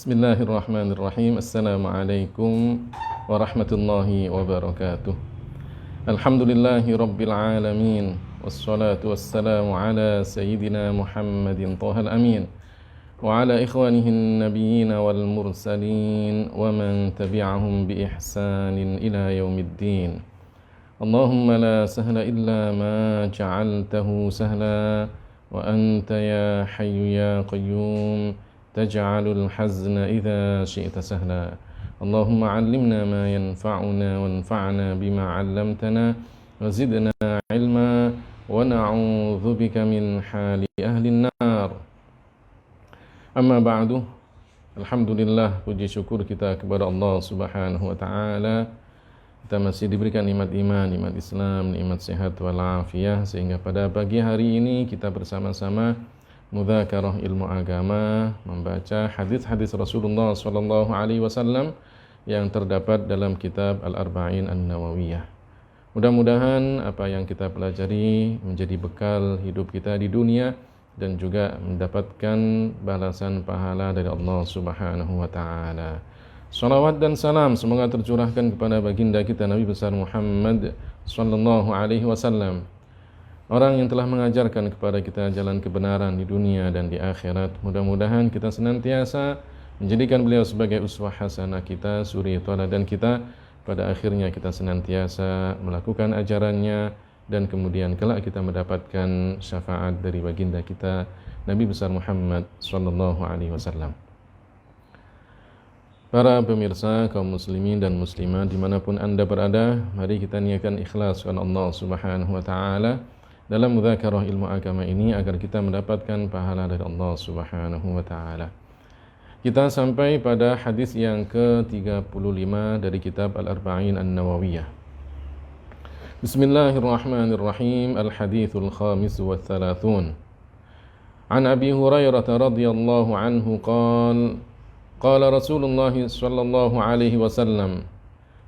Bismillahirrahmanirrahim. Assalamualaikum warahmatullahi wabarakatuh. Alhamdulillahi rabbil alamin. Wassalatu wassalamu ala sayyidina Muhammadin Thahal amin. Wa ala ikhwanihin nabiyyin wal mursalin. Wa man tabi'ahum bi ihsanin ila yaumiddin. Allahumma la sahla illa ma ja'altahu sahla. Wa anta ya hayyu ya qayyum taj'alul hazna idza syi'ta sahla. Allahumma 'allimna ma yanfa'una wanfa'na bima 'allamtana wa zidna 'ilma wa na'udzubika min hali ahlin nar. Amma ba'du. Alhamdulillah, puji syukur kita kepada Allah Subhanahu wa taala. Kita masih diberikan nikmat iman, nikmat Islam, nikmat sehat wal afiyah, sehingga pada pagi hari ini kita bersama-sama mudzakarah ilmu agama, membaca hadis-hadis Rasulullah sallallahu alaihi wasallam yang terdapat dalam kitab Al-Arba'in An-Nawawiyah. Mudah-mudahan apa yang kita pelajari menjadi bekal hidup kita di dunia dan juga mendapatkan balasan pahala dari Allah Subhanahu wa taala. Salawat dan salam semoga tercurahkan kepada baginda kita Nabi besar Muhammad sallallahu alaihi wasallam, orang yang telah mengajarkan kepada kita jalan kebenaran di dunia dan di akhirat. Mudah-mudahan kita senantiasa menjadikan beliau sebagai uswah hasanah kita, suri tauladan kita. Pada akhirnya kita senantiasa melakukan ajarannya dan kemudian kelak kita mendapatkan syafaat dari baginda kita Nabi besar Muhammad sallallahu alaihi wasallam. Para pemirsa kaum muslimin dan muslimat dimanapun anda berada, mari kita niatkan ikhlas kepada Allah Subhanahu wa taala dalam mudzakarah ilmu agama ini agar kita mendapatkan pahala dari Allah Subhanahu wa taala. Kita sampai pada hadis yang ke-35 dari kitab Al-Arba'in An-Nawawiyah. Bismillahirrahmanirrahim. Al-hadithul khamis wa thalathun. An Abi Hurairah radhiyallahu anhu qala Rasulullah sallallahu alaihi wasallam,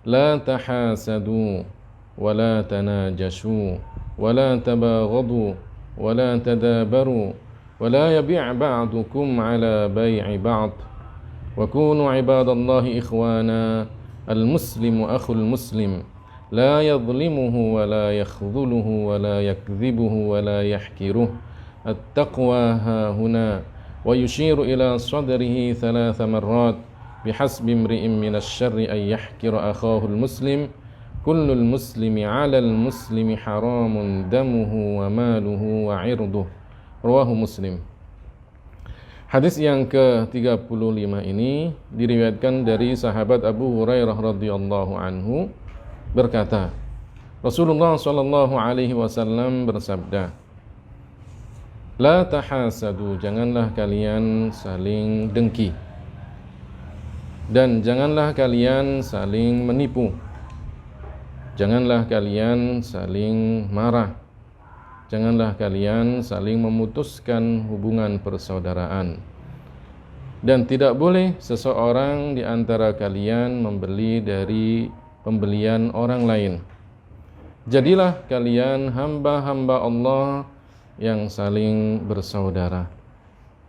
la tahasadu wa la tanajashu ولا تباغضوا ولا تدابروا ولا يبيع بعضكم على بيع بعض وكونوا عباد الله إخوانا المسلم أخو المسلم لا يظلمه ولا يخذله ولا يكذبه ولا يحكره التقوى ها هنا ويشير إلى صدره 3 مرات بحسب امرئ من الشر أن يحكر أخاه المسلم Kullul muslimi 'alal muslimi haramun damuhu wa maluhu wa 'irduh. Rawahu Muslim. Hadis yang ke-35 ini diriwayatkan dari sahabat Abu Hurairah radhiyallahu anhu berkata, Rasulullah sallallahu alaihi wasallam bersabda, la tahasadu, janganlah kalian saling dengki dan janganlah kalian saling menipu. Janganlah kalian saling marah. Janganlah kalian saling memutuskan hubungan persaudaraan. Dan tidak boleh seseorang di antara kalian membeli dari pembelian orang lain. Jadilah kalian hamba-hamba Allah yang saling bersaudara.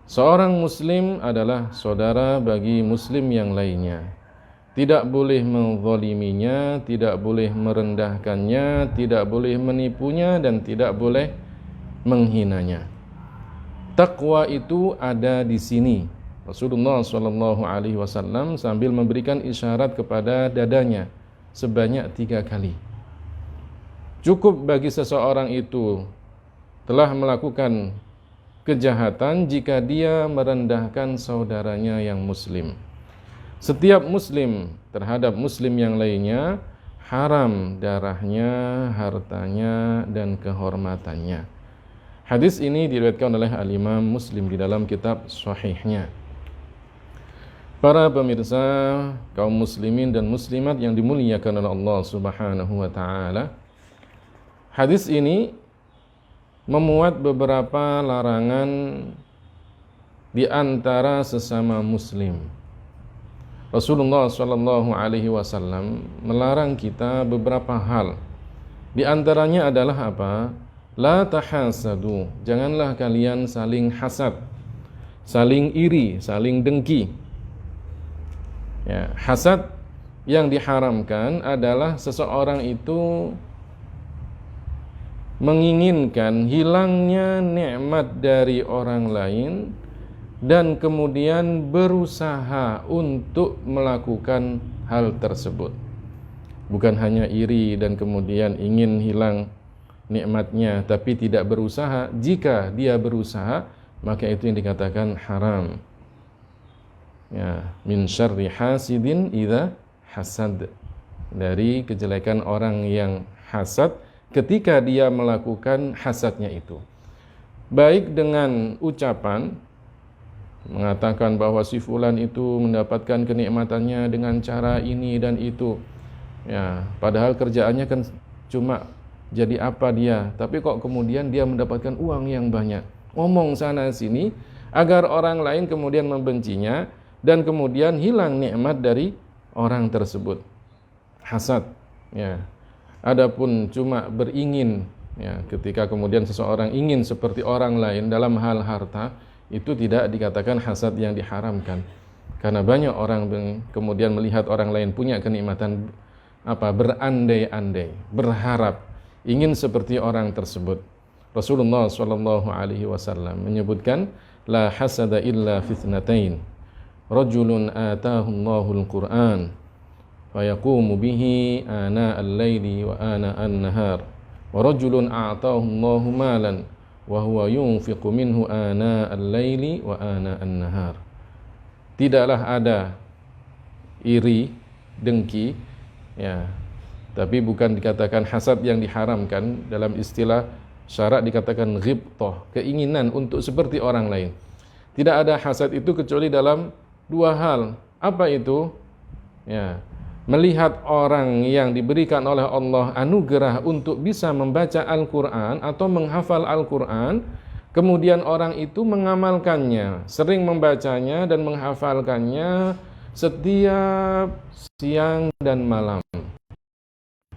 Seorang muslim adalah saudara bagi muslim yang lainnya. Tidak boleh menzaliminya, tidak boleh merendahkannya, tidak boleh menipunya, dan tidak boleh menghinanya. Takwa itu ada di sini. Rasulullah SAW sambil memberikan isyarat kepada dadanya sebanyak 3 kali. Cukup bagi seseorang itu telah melakukan kejahatan jika dia merendahkan saudaranya yang muslim. Setiap muslim terhadap muslim yang lainnya haram darahnya, hartanya, dan kehormatannya. Hadis ini diriwayatkan oleh Al-Imam Muslim di dalam kitab Sahihnya. Para pemirsa kaum muslimin dan muslimat yang dimuliakan oleh Allah Subhanahu wa taala, hadis ini memuat beberapa larangan di antara sesama muslim. Rasulullah sallallahu alaihi wasallam melarang kita beberapa hal. Di antaranya adalah apa? La tahasadu, janganlah kalian saling hasad, saling iri, saling dengki. Ya, hasad yang diharamkan adalah seseorang itu menginginkan hilangnya nikmat dari orang lain dan kemudian berusaha untuk melakukan hal tersebut. Bukan hanya iri dan kemudian ingin hilang nikmatnya tapi tidak berusaha. Jika dia berusaha, maka itu yang dikatakan haram. Ya, min syarri hasidin idza hasad. Dari kejelekan orang yang hasad ketika dia melakukan hasadnya itu. Baik dengan ucapan mengatakan bahwa si fulan itu mendapatkan kenikmatannya dengan cara ini dan itu. Ya, padahal kerjaannya kan cuma jadi apa dia, tapi kok kemudian dia mendapatkan uang yang banyak. Ngomong sana sini agar orang lain kemudian membencinya dan kemudian hilang nikmat dari orang tersebut. Hasad, ya. Adapun cuma beringin, ya, ketika kemudian seseorang ingin seperti orang lain dalam hal harta, itu tidak dikatakan hasad yang diharamkan. Karena banyak orang kemudian melihat orang lain punya kenikmatan, berandai-andai, berharap ingin seperti orang tersebut. Rasulullah sallallahu alaihi wasallam menyebutkan, la hasada illa fitnatain. Rajulun atahu Allahul Qur'an fayaqumu bihi ana al-laili wa ana an-nahar. Wa rajulun a'tahu Allahu malan wa huwa yunfiqu minhu ana al-laili wa ana an-nahar. Tidaklah ada iri, dengki, ya, tapi bukan dikatakan hasad yang diharamkan. Dalam istilah syarak dikatakan ghibthah, keinginan untuk seperti orang lain. Tidak ada hasad itu kecuali dalam dua hal. Apa itu? Ya, melihat orang yang diberikan oleh Allah anugerah untuk bisa membaca Al-Quran atau menghafal Al-Quran, kemudian orang itu mengamalkannya, sering membacanya dan menghafalkannya setiap siang dan malam.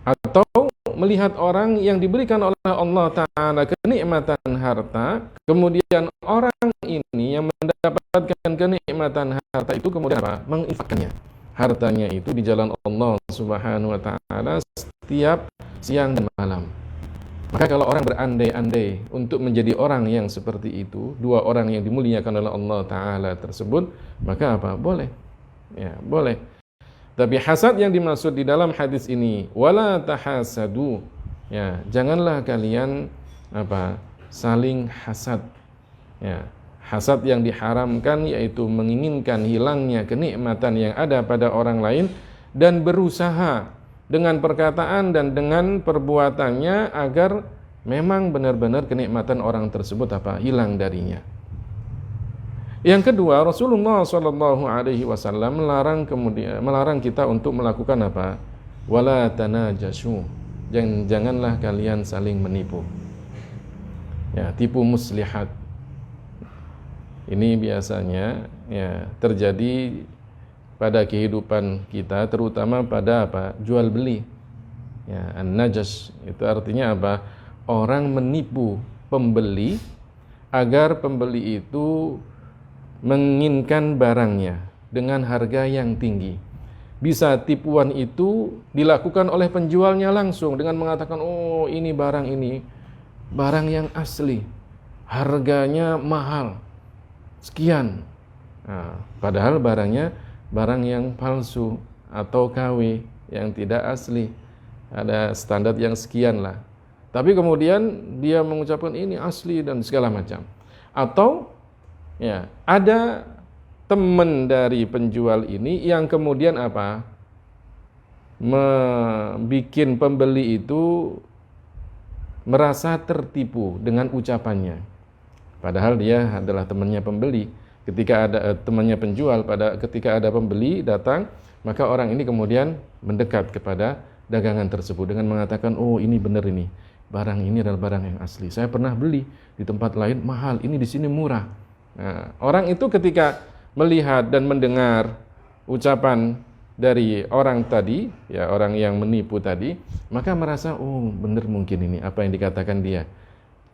Atau melihat orang yang diberikan oleh Allah Ta'ala kenikmatan harta, kemudian orang ini yang mendapatkan kenikmatan harta itu kemudian menginfakkannya, hartanya itu di jalan Allah Subhanahu wa Ta'ala setiap siang dan malam. Maka kalau orang berandai-andai untuk menjadi orang yang seperti itu, dua orang yang dimuliakan oleh Allah Ta'ala tersebut, maka boleh, ya, boleh. Tapi hasad yang dimaksud di dalam hadis ini, wala tahasadu, ya, janganlah kalian saling hasad. Ya, hasad yang diharamkan yaitu menginginkan hilangnya kenikmatan yang ada pada orang lain dan berusaha dengan perkataan dan dengan perbuatannya agar memang benar-benar kenikmatan orang tersebut hilang darinya. Yang kedua, Rasulullah sallallahu alaihi wasallam melarang kita untuk melakukan wala tanajashu. Janganlah kalian saling menipu. Ya, tipu muslihat. Ini biasanya ya terjadi pada kehidupan kita, terutama pada jual beli. Ya, an-najas itu artinya orang menipu pembeli agar pembeli itu menginginkan barangnya dengan harga yang tinggi. Bisa tipuan itu dilakukan oleh penjualnya langsung dengan mengatakan, oh ini barang yang asli, harganya mahal, sekian. Nah, padahal barangnya barang yang palsu atau KW yang tidak asli, ada standar yang sekian lah. Tapi kemudian dia mengucapkan ini asli dan segala macam. Atau ya, ada teman dari penjual ini yang kemudian membikin pembeli itu merasa tertipu dengan ucapannya. Padahal dia adalah temannya pembeli. Ketika ada temannya penjual, ketika ada pembeli datang, maka orang ini kemudian mendekat kepada dagangan tersebut dengan mengatakan, oh ini benar ini, barang ini adalah barang yang asli. Saya pernah beli di tempat lain mahal, ini di sini murah. Nah, orang itu ketika melihat dan mendengar ucapan dari orang tadi, ya orang yang menipu tadi, maka merasa, oh benar mungkin ini apa yang dikatakan dia.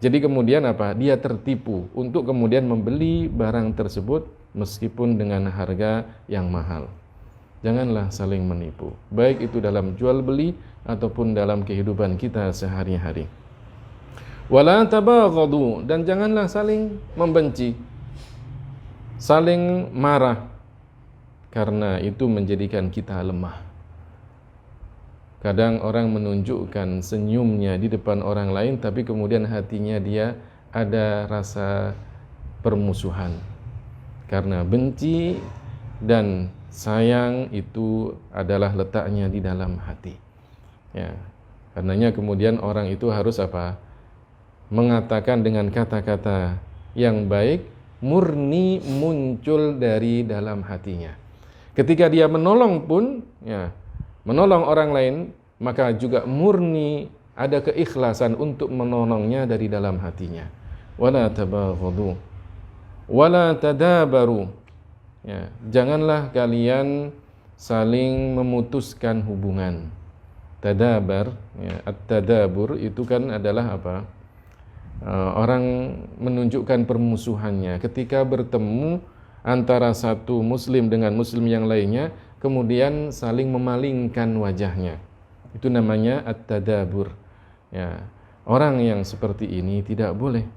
Jadi kemudian dia tertipu untuk kemudian membeli barang tersebut meskipun dengan harga yang mahal. Janganlah saling menipu, baik itu dalam jual beli ataupun dalam kehidupan kita sehari-hari. Wala tabaghadu, dan janganlah saling membenci, saling marah, karena itu menjadikan kita lemah. Kadang orang menunjukkan senyumnya di depan orang lain, tapi kemudian hatinya dia ada rasa permusuhan. Karena benci dan sayang itu adalah letaknya di dalam hati. Ya, karenanya kemudian orang itu harus apa? Mengatakan dengan kata-kata yang baik, murni muncul dari dalam hatinya. Ketika dia menolong pun, ya, menolong orang lain, maka juga murni ada keikhlasan untuk menolongnya dari dalam hatinya. Wala tabaghadu, wala tadabaru. Ya, janganlah kalian saling memutuskan hubungan. Tadabar, ya, at-tadabur itu kan adalah apa? Orang menunjukkan permusuhannya ketika bertemu antara satu muslim dengan muslim yang lainnya, kemudian saling memalingkan wajahnya. Itu namanya at-tadabur. Ya, orang yang seperti ini tidak boleh.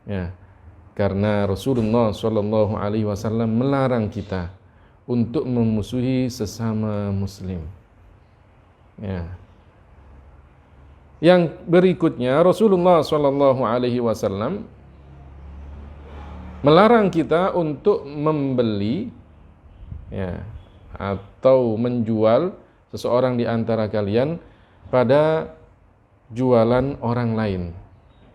Ya, karena Rasulullah SAW melarang kita untuk memusuhi sesama muslim. Ya. Yang berikutnya, Rasulullah SAW melarang kita untuk membeli, ya, atau menjual seseorang di antara kalian pada jualan orang lain,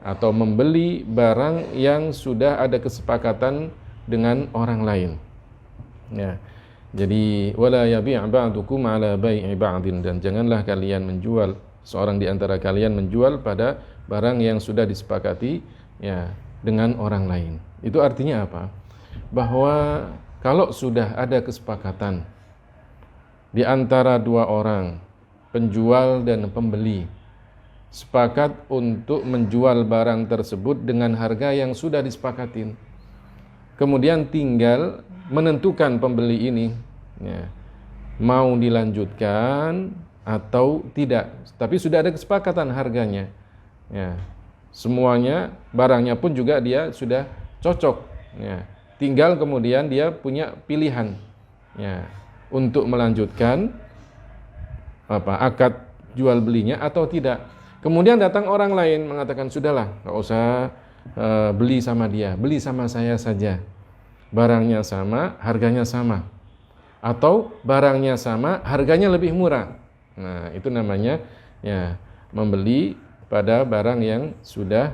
atau membeli barang yang sudah ada kesepakatan dengan orang lain. Ya. Jadi wala yabi' ba'dukum ala bai'i ba'din, dan janganlah kalian menjual, seorang di antara kalian menjual pada barang yang sudah disepakati, ya, dengan orang lain. Itu artinya apa? Bahwa kalau sudah ada kesepakatan di antara dua orang, penjual dan pembeli, sepakat untuk menjual barang tersebut dengan harga yang sudah disepakatin, kemudian tinggal menentukan pembeli ini, ya, mau dilanjutkan atau tidak. Tapi sudah ada kesepakatan harganya, ya, semuanya, barangnya pun juga dia sudah cocok, ya. Tinggal kemudian dia punya pilihan, ya, untuk melanjutkan akad jual belinya atau tidak. Kemudian datang orang lain mengatakan, sudahlah, nggak usah beli sama dia, beli sama saya saja. Barangnya sama, harganya sama. Atau barangnya sama, harganya lebih murah. Nah, itu namanya, ya, membeli pada barang yang sudah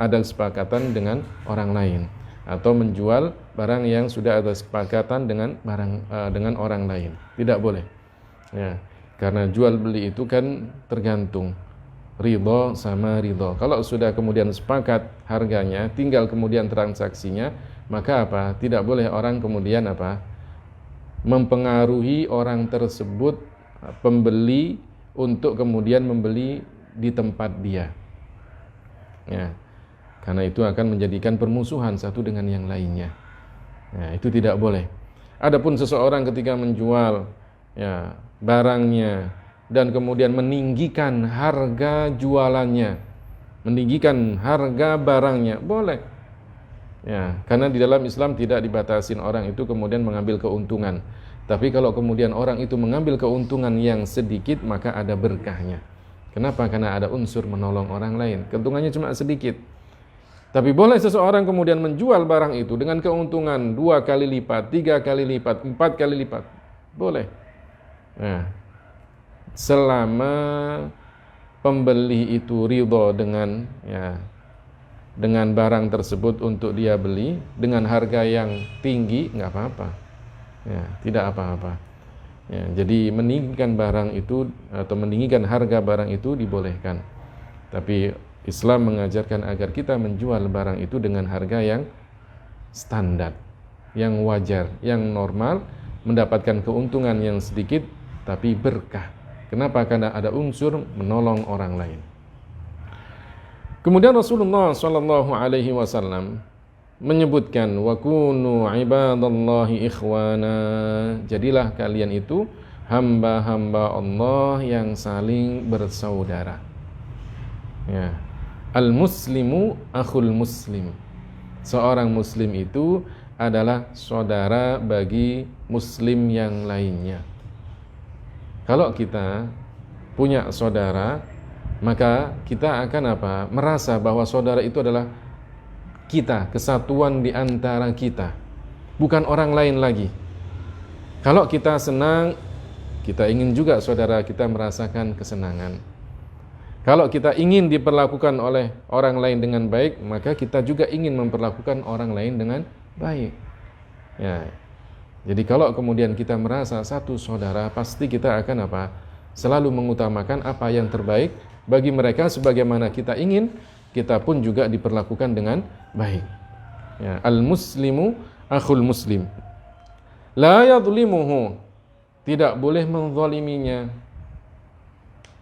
ada kesepakatan dengan orang lain, atau menjual barang yang sudah ada kesepakatan dengan orang lain. Tidak boleh. Ya, karena jual beli itu kan tergantung ridho sama ridho. Kalau sudah kemudian sepakat harganya, tinggal kemudian transaksinya, maka apa? Tidak boleh orang kemudian mempengaruhi orang tersebut, pembeli, untuk kemudian membeli di tempat dia. Ya. Karena itu akan menjadikan permusuhan satu dengan yang lainnya. Ya, itu tidak boleh. Adapun seseorang ketika menjual, ya, barangnya dan kemudian meninggikan harga jualannya, meninggikan harga barangnya, boleh. Ya, karena di dalam Islam tidak dibatasin orang itu kemudian mengambil keuntungan. Tapi kalau kemudian orang itu mengambil keuntungan yang sedikit, maka ada berkahnya. Kenapa? Karena ada unsur menolong orang lain. Keuntungannya cuma sedikit. Tapi boleh seseorang kemudian menjual barang itu dengan keuntungan 2 kali lipat, 3 kali lipat, 4 kali lipat. Boleh. Nah, selama pembeli itu ridho dengan, ya, dengan barang tersebut untuk dia beli dengan harga yang tinggi, nggak apa-apa, ya, tidak apa-apa. Ya, jadi meninggikan barang itu atau meninggikan harga barang itu dibolehkan. Tapi Islam mengajarkan agar kita menjual barang itu dengan harga yang standar, yang wajar, yang normal, mendapatkan keuntungan yang sedikit tapi berkah. Kenapa? Karena ada unsur menolong orang lain. Kemudian Rasulullah SAW menyebutkan wa kunu ibadallahi ikhwana, jadilah kalian itu hamba-hamba Allah yang saling bersaudara. Ya. Al-muslimu akhul muslim. Seorang muslim itu adalah saudara bagi muslim yang lainnya. Kalau kita punya saudara, maka kita akan apa? Merasa bahwa saudara itu adalah kita, kesatuan di antara kita, bukan orang lain lagi. Kalau kita senang, kita ingin juga saudara kita merasakan kesenangan. Kalau kita ingin diperlakukan oleh orang lain dengan baik, maka kita juga ingin memperlakukan orang lain dengan baik. Ya. Jadi kalau kemudian kita merasa satu saudara, pasti kita akan apa? Selalu mengutamakan apa yang terbaik bagi mereka, sebagaimana kita ingin kita pun juga diperlakukan dengan baik. Ya, al-muslimu akhul muslim. La yadhlimuhu, tidak boleh menzaliminya.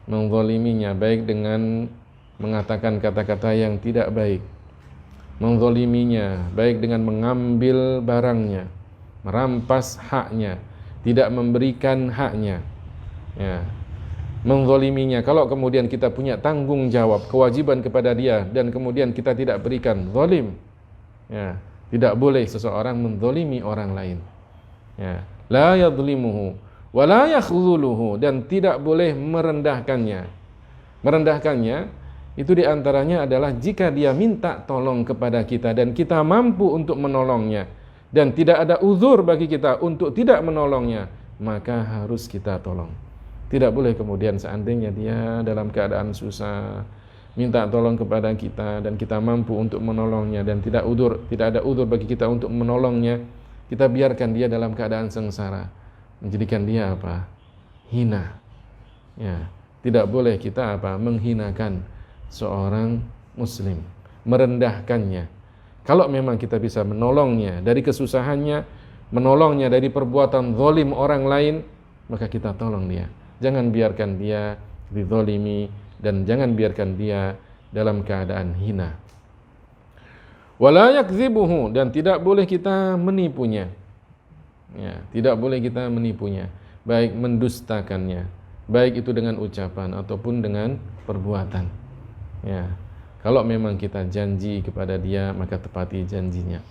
Menzaliminya baik dengan mengatakan kata-kata yang tidak baik. Menzaliminya baik dengan mengambil barangnya, merampas haknya, tidak memberikan haknya. Ya. Menzaliminya, kalau kemudian kita punya tanggung jawab, kewajiban kepada dia dan kemudian kita tidak berikan, zalim. Ya, tidak boleh seseorang menzalimi orang lain. Ya, la yadhlimuhu wa la yakhdhuluhu, dan tidak boleh merendahkannya. Merendahkannya itu diantaranya adalah jika dia minta tolong kepada kita dan kita mampu untuk menolongnya dan tidak ada uzur bagi kita untuk tidak menolongnya, maka harus kita tolong. Tidak boleh kemudian seandainya dia dalam keadaan susah minta tolong kepada kita dan kita mampu untuk menolongnya dan tidak ada uzur bagi kita untuk menolongnya, kita biarkan dia dalam keadaan sengsara, menjadikan dia apa? Hina. Ya, tidak boleh kita apa? Menghinakan seorang muslim, merendahkannya. Kalau memang kita bisa menolongnya dari kesusahannya, menolongnya dari perbuatan zalim orang lain, maka kita tolong dia. Jangan biarkan dia dizalimi dan jangan biarkan dia dalam keadaan hina. Wala yakdzibuhu, dan tidak boleh kita menipunya. Ya, tidak boleh kita menipunya, baik mendustakannya, baik itu dengan ucapan ataupun dengan perbuatan. Ya. Kalau memang kita janji kepada dia, maka tepati janjinya.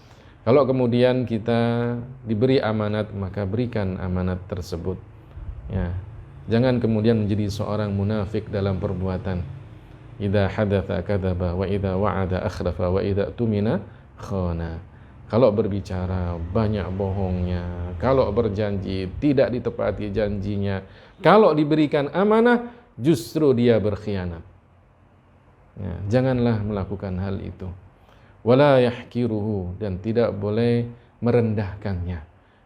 Kalau kemudian kita diberi amanat, maka berikan amanat tersebut. Ya. Jangan kemudian menjadi seorang munafik dalam perbuatan. Idza hadatsa kadzaba wa idza wa'ada akhlafa wa idza tumina khana. Kalau berbicara banyak bohongnya, kalau berjanji tidak ditepati janjinya, kalau diberikan amanah justru dia berkhianat. Ya, janganlah melakukan hal itu. Wala yahkiruhu, dan tidak boleh merendahkannya,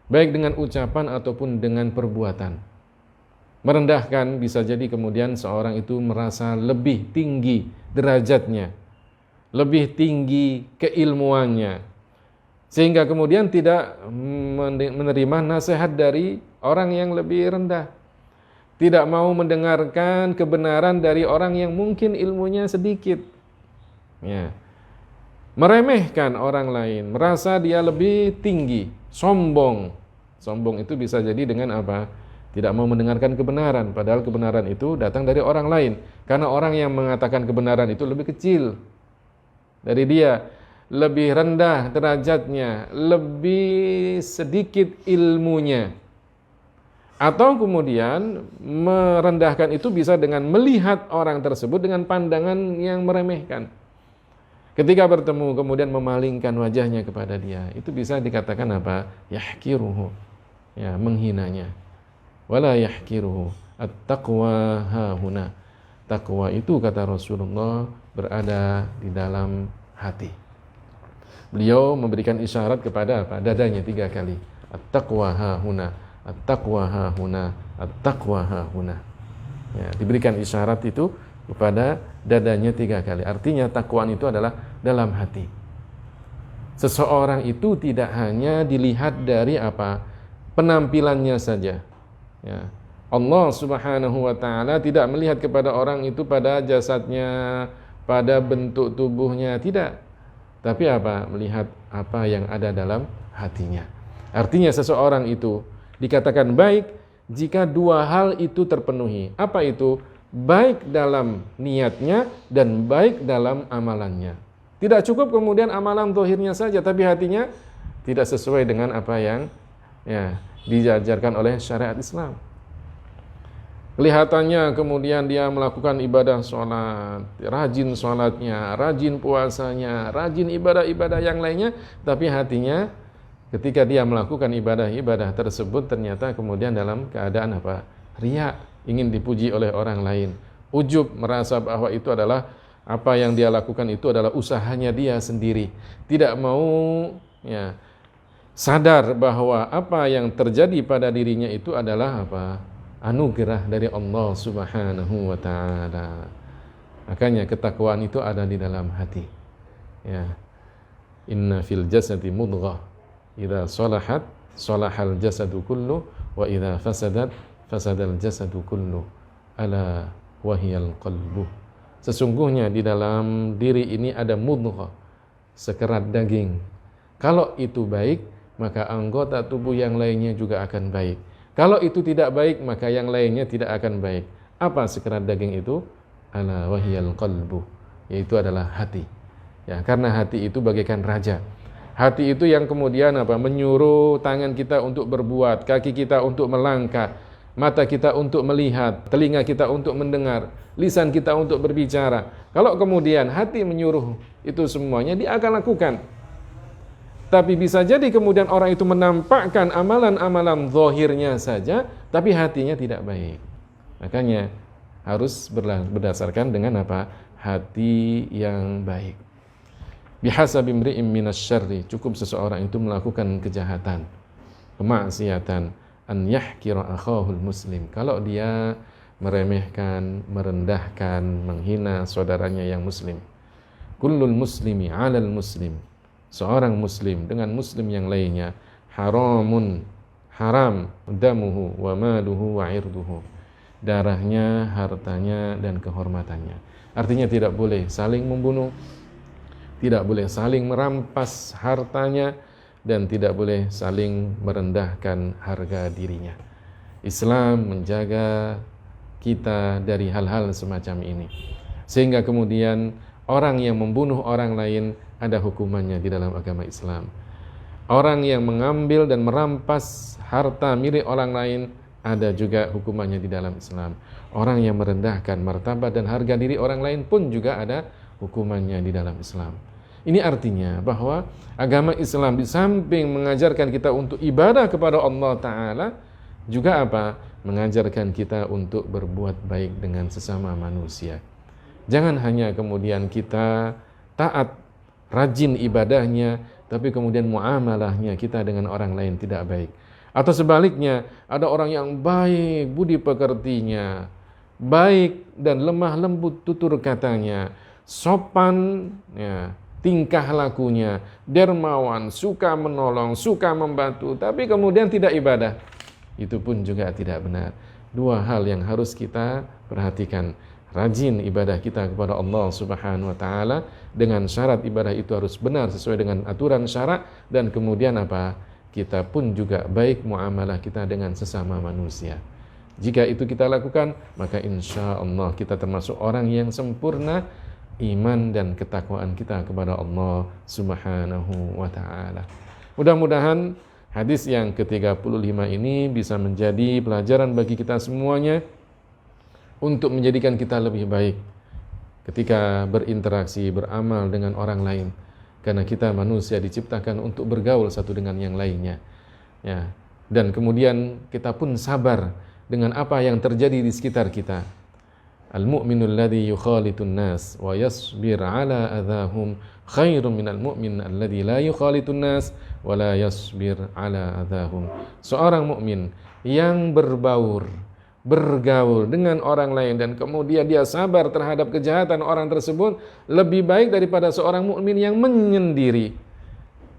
baik dengan ucapan ataupun dengan perbuatan. Merendahkan bisa jadi kemudian seorang itu merasa lebih tinggi derajatnya, lebih tinggi keilmuannya, sehingga kemudian tidak menerima nasihat dari orang yang lebih rendah, tidak mau mendengarkan kebenaran dari orang yang mungkin ilmunya sedikit. Ya. Meremehkan orang lain, merasa dia lebih tinggi, sombong. Sombong itu bisa jadi dengan apa? Tidak mau mendengarkan kebenaran, padahal kebenaran itu datang dari orang lain. Karena orang yang mengatakan kebenaran itu lebih kecil dari dia, lebih rendah derajatnya, lebih sedikit ilmunya. Atau kemudian merendahkan itu bisa dengan melihat orang tersebut dengan pandangan yang meremehkan. Ketika bertemu kemudian memalingkan wajahnya kepada dia, itu bisa dikatakan apa? Yahkiruhu, ya, menghinanya. Wala yahkiruhu, at-taqwa hahuna. Taqwa itu kata Rasulullah berada di dalam hati. Beliau memberikan isyarat kepada apa? Dadanya 3 kali. At-taqwa hahuna, at-taqwa hahuna, at-taqwa hahuna. Ya, diberikan isyarat itu kepada dadanya 3 kali. Artinya takwaan itu adalah dalam hati. Seseorang itu tidak hanya dilihat dari apa? Penampilannya saja. Ya. Allah Subhanahu wa ta'ala tidak melihat kepada orang itu pada jasadnya, pada bentuk tubuhnya, tidak. Tapi apa? Melihat apa yang ada dalam hatinya. Artinya seseorang itu dikatakan baik jika dua hal itu terpenuhi. Apa itu? Baik dalam niatnya dan baik dalam amalannya. Tidak cukup kemudian amalan zahirnya saja, tapi hatinya tidak sesuai dengan apa yang diajarkan oleh syariat Islam. Kelihatannya kemudian dia melakukan ibadah sholat, rajin sholatnya, rajin puasanya, rajin ibadah-ibadah yang lainnya, tapi hatinya ketika dia melakukan ibadah-ibadah tersebut ternyata kemudian dalam keadaan apa? Riya, ingin dipuji oleh orang lain. Ujub, merasa bahwa itu adalah apa yang dia lakukan itu adalah usahanya dia sendiri. Tidak mau sadar bahwa apa yang terjadi pada dirinya itu adalah apa? Anugerah dari Allah Subhanahu wa taala. Makanya ketakwaan itu ada di dalam hati. Ya. Inna fil jasadi mudghah. Idza salahat salahal jasadu kullu wa idza fasadat fasadal jasadu kullu. Ala wahiyal qalbu. Sesungguhnya di dalam diri ini ada mudghah, sekerat daging. Kalau itu baik, maka anggota tubuh yang lainnya juga akan baik. Kalau itu tidak baik, maka yang lainnya tidak akan baik. Apa sekerat daging itu? Ala wahiyal qalbu, yaitu adalah hati. Ya, karena hati itu bagaikan raja. Hati itu yang kemudian apa? Menyuruh tangan kita untuk berbuat, kaki kita untuk melangkah, mata kita untuk melihat, telinga kita untuk mendengar, lisan kita untuk berbicara. Kalau kemudian hati menyuruh itu semuanya, dia akan lakukan. Tapi bisa jadi kemudian orang itu menampakkan amalan-amalan zahirnya saja, tapi hatinya tidak baik. Makanya harus berdasarkan dengan apa? Hati yang baik. Bihasabi imri'in minasyarri, cukup seseorang itu melakukan kejahatan, kemaksiatan, an yahkira akhahul muslim. Kalau dia meremehkan, merendahkan, menghina saudaranya yang muslim. Kullul muslimi 'alal muslim. Seorang muslim dengan muslim yang lainnya haram damuhu wa maluhu wa irduhu, darahnya, hartanya dan kehormatannya. Artinya tidak boleh saling membunuh, tidak boleh saling merampas hartanya, dan tidak boleh saling merendahkan harga dirinya. Islam menjaga kita dari hal-hal semacam ini, sehingga kemudian orang yang membunuh orang lain ada hukumannya di dalam agama Islam. Orang yang mengambil dan merampas harta milik orang lain ada juga hukumannya di dalam Islam. Orang yang merendahkan martabat dan harga diri orang lain pun juga ada hukumannya di dalam Islam. Ini artinya bahwa agama Islam di samping mengajarkan kita untuk ibadah kepada Allah Ta'ala, juga apa? Mengajarkan kita untuk berbuat baik dengan sesama manusia. Jangan hanya kemudian kita taat, rajin ibadahnya, tapi kemudian muamalahnya kita dengan orang lain tidak baik. Atau sebaliknya, ada orang yang baik budi pekertinya, baik dan lemah lembut tutur katanya, sopan tingkah lakunya, dermawan, suka menolong, suka membantu, tapi kemudian tidak ibadah. Itu pun juga tidak benar. Dua hal yang harus kita perhatikan. Rajin ibadah kita kepada Allah Subhanahu wa taala, dengan syarat ibadah itu harus benar sesuai dengan aturan syarak, dan kemudian apa? Kita pun juga baik muamalah kita dengan sesama manusia. Jika itu kita lakukan, maka insya Allah kita termasuk orang yang sempurna iman dan ketakwaan kita kepada Allah Subhanahu wa taala. Mudah-mudahan hadis yang ke-35 ini bisa menjadi pelajaran bagi kita semuanya untuk menjadikan kita lebih baik ketika berinteraksi, beramal dengan orang lain. Karena kita manusia diciptakan untuk bergaul satu dengan yang lainnya. Ya. Dan kemudian kita pun sabar dengan apa yang terjadi di sekitar kita. Al-mu'minul ladzi yukhalitun nas wa yasbir ala adahum khairun minal mu'min alladzi la yukhalitun nas wa la yasbir ala adahum. Seorang mukmin yang bergaul dengan orang lain dan kemudian dia sabar terhadap kejahatan orang tersebut lebih baik daripada seorang mukmin yang menyendiri,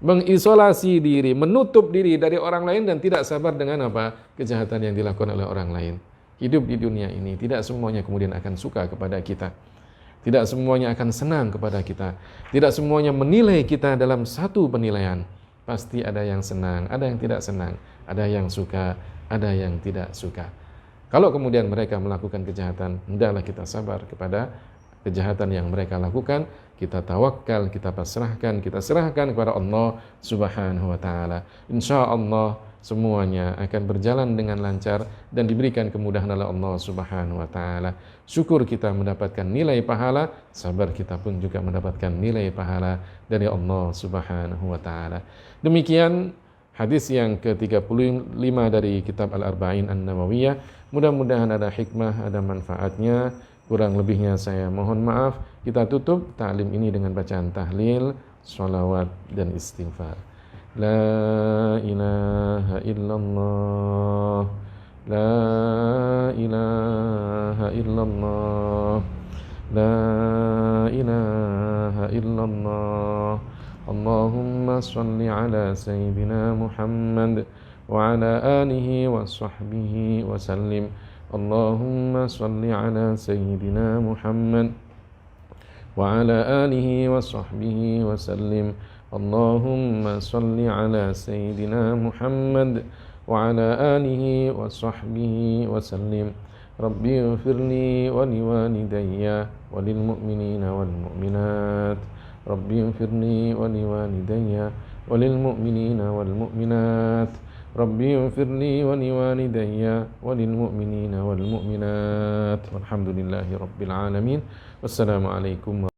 mengisolasi diri, menutup diri dari orang lain dan tidak sabar dengan apa? Kejahatan yang dilakukan oleh orang lain. Hidup di dunia ini tidak semuanya kemudian akan suka kepada kita. Tidak semuanya akan senang kepada kita. Tidak semuanya menilai kita dalam satu penilaian. Pasti ada yang senang, ada yang tidak senang, ada yang suka, ada yang tidak suka. Kalau kemudian mereka melakukan kejahatan, hendaklah kita sabar kepada kejahatan yang mereka lakukan. Kita tawakal, kita pasrahkan, kita serahkan kepada Allah Subhanahu wa taala. Insya Allah semuanya akan berjalan dengan lancar dan diberikan kemudahan oleh Allah Subhanahu wa taala. Syukur kita mendapatkan nilai pahala, sabar kita pun juga mendapatkan nilai pahala dari Allah Subhanahu wa taala. Demikian hadis yang ke-35 dari kitab Al-Arba'in An-Nawawiyah. Mudah-mudahan ada hikmah, ada manfaatnya. Kurang lebihnya saya mohon maaf. Kita tutup ta'lim ini dengan bacaan tahlil, sholawat dan istighfar. La ilaha illallah, la ilaha illallah, la ilaha illallah. Allahumma salli ala sayyidina Muhammad wa ala alihi wa sahbihi wa sallim. Allahumma salli ala sayyidina Muhammad wa ala alihi wa sahbihi wa sallim. Allahumma salli ala sayyidina Muhammad wa ala alihi wa sahbihi wa sallim. Rabbi ighfirli wa liwalidayya wa lil mu'minina wal mu'minat. Rabbi ighfirli wa liwalidayya wa lil mu'minina wal mu'minat. Rabbi ighfirli wa liwalidayya wa lil mu'minina wal mu'minat. Walhamdulillahi rabbil alamin. Wassalamu alaikum